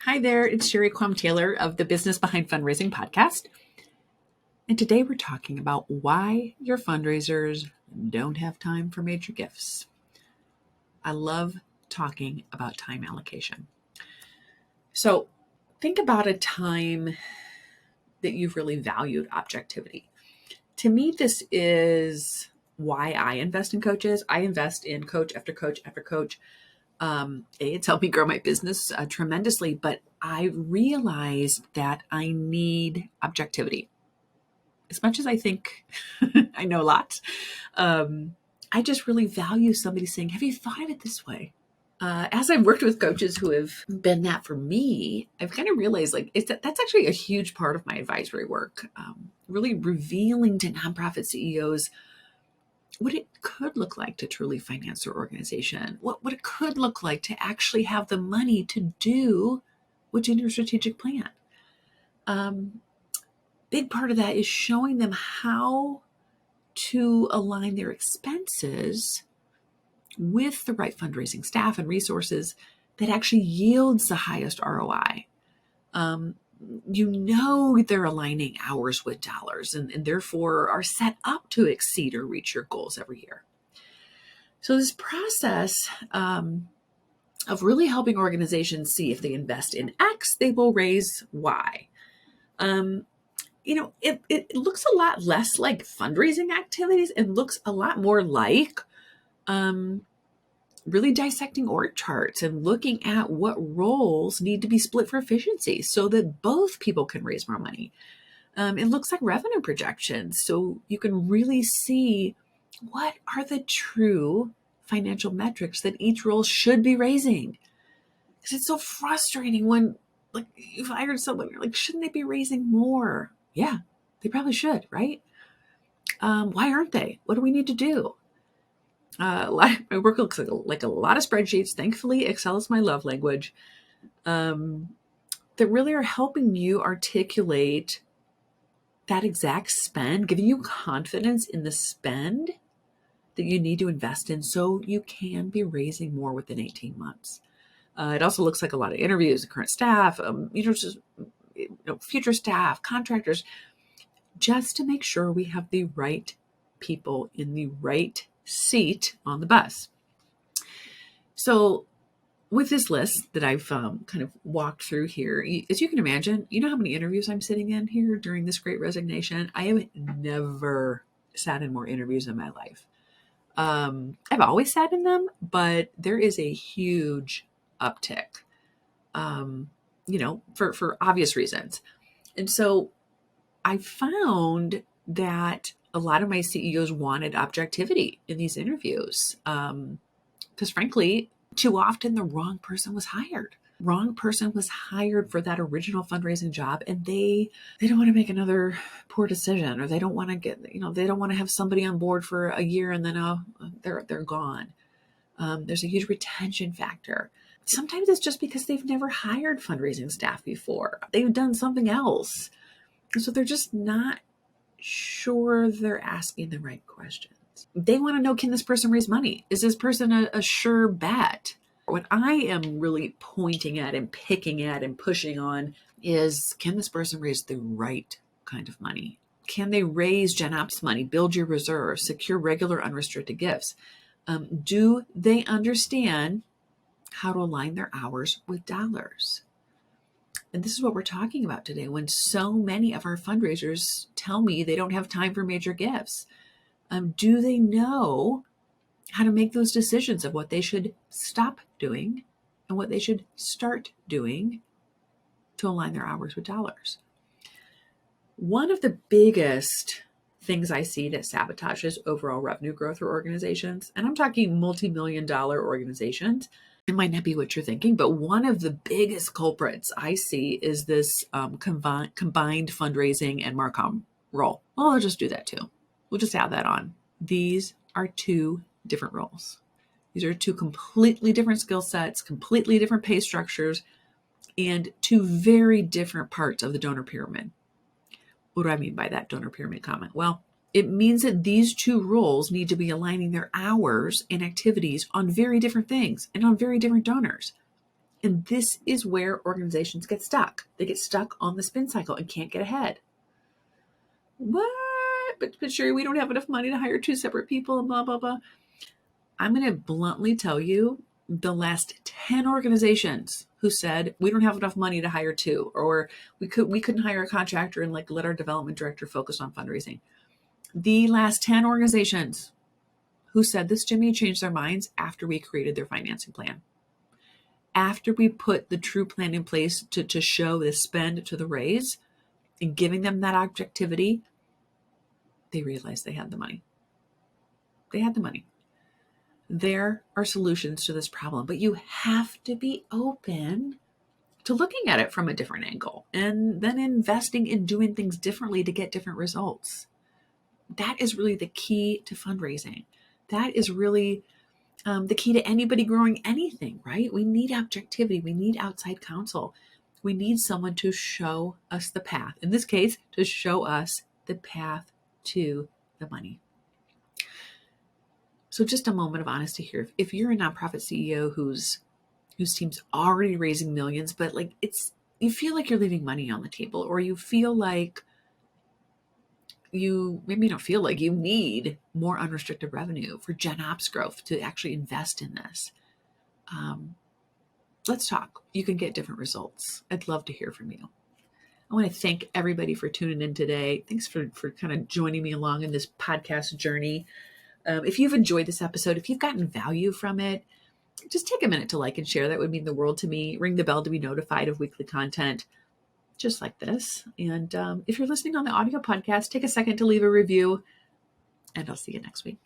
Hi there, it's Sherry Quam Taylor of the Business Behind Fundraising podcast. And today we're talking about why your fundraisers don't have time for major gifts. I love talking about time allocation. So think about a time that you've really valued objectivity. To me, this is why I invest in coaches. I invest in coach after coach after coach. It's helped me grow my business tremendously, but I realized that I need objectivity. As much as I think I know a lot, I just really value somebody saying, have you thought of it this way? As I've worked with coaches who have been that for me, I've kind of realized that's actually a huge part of my advisory work, really revealing to nonprofit CEOs what it could look like to truly finance their organization, what it could look like to actually have the money to do what's in your strategic plan. Big part of that is showing them how to align their expenses with the right fundraising staff and resources that actually yields the highest ROI. They're aligning hours with dollars and therefore are set up to exceed or reach your goals every year. So this process of really helping organizations see if they invest in X, they will raise Y. It looks a lot less like fundraising activities and looks a lot more like really dissecting org charts and looking at what roles need to be split for efficiency so that both people can raise more money. It looks like revenue projections, so you can really see what are the true financial metrics that each role should be raising. Because it's so frustrating when you've hired someone, you're like, shouldn't they be raising more? Yeah, they probably should, right? Why aren't they? What do we need to do? My work looks like a lot of spreadsheets. Thankfully, Excel is my love language. That really are helping you articulate that exact spend, giving you confidence in the spend that you need to invest in so you can be raising more within 18 months. It also looks like a lot of interviews, current staff, future staff, contractors, just to make sure we have the right people in the right seat on the bus. So with this list that I've kind of walked through here, as you can imagine, you know how many interviews I'm sitting in here during this great resignation? I have never sat in more interviews in my life. I've always sat in them, but there is a huge uptick, for obvious reasons. And so I found that a lot of my CEOs wanted objectivity in these interviews. Because frankly, too often the wrong person was hired. Wrong person was hired for that original fundraising job, and they don't want to make another poor decision, or they don't want to they don't want to have somebody on board for a year and then they're gone. There's a huge retention factor. Sometimes it's just because they've never hired fundraising staff before. They've done something else. And so they're just not sure they're asking the right questions. They want to know, can this person raise money? Is this person a sure bet? What I am really pointing at and picking at and pushing on is, can this person raise the right kind of money? Can they raise Gen Ops money, build your reserves, secure regular unrestricted gifts? Do they understand how to align their hours with dollars? And this is what we're talking about today when so many of our fundraisers tell me they don't have time for major gifts. Do they know how to make those decisions of what they should stop doing and what they should start doing to align their hours with dollars? One of the biggest things I see that sabotages overall revenue growth for organizations, and I'm talking multi-million-dollar organizations, it might not be what you're thinking, but one of the biggest culprits I see is this combined fundraising and Marcom role. Well, I'll just do that too. We'll just add that on. These are two different roles. These are two completely different skill sets, completely different pay structures, and two very different parts of the donor pyramid. What do I mean by that donor pyramid comment? Well, it means that these two roles need to be aligning their hours and activities on very different things and on very different donors. And this is where organizations get stuck. They get stuck on the spin cycle and can't get ahead. What? But Sherry, we don't have enough money to hire 2 separate people and blah, blah, blah. I'm going to bluntly tell you the last 10 organizations who said, we don't have enough money to hire 2, or we couldn't hire a contractor and let our development director focus on fundraising. The last 10 organizations who said this to me changed their minds after we created their financing plan. After we put the true plan in place to show the spend to the raise and giving them that objectivity, they realized they had the money. They had the money. There are solutions to this problem, but you have to be open to looking at it from a different angle and then investing in doing things differently to get different results. That is really the key to fundraising. That is really the key to anybody growing anything, right? We need objectivity. We need outside counsel. We need someone to show us the path. In this case, to show us the path to the money. So just a moment of honesty here. If you're a nonprofit CEO whose team's already raising millions, but you feel like you're leaving money on the table, or you feel like you need more unrestricted revenue for Gen Ops growth to actually invest in this. Let's talk. You can get different results. I'd love to hear from you. I want to thank everybody for tuning in today. Thanks for kind of joining me along in this podcast journey. If you've enjoyed this episode, if you've gotten value from it, just take a minute to like and share. That would mean the world to me. Ring the bell to be notified of weekly content just like this. And if you're listening on the audio podcast, take a second to leave a review, and I'll see you next week.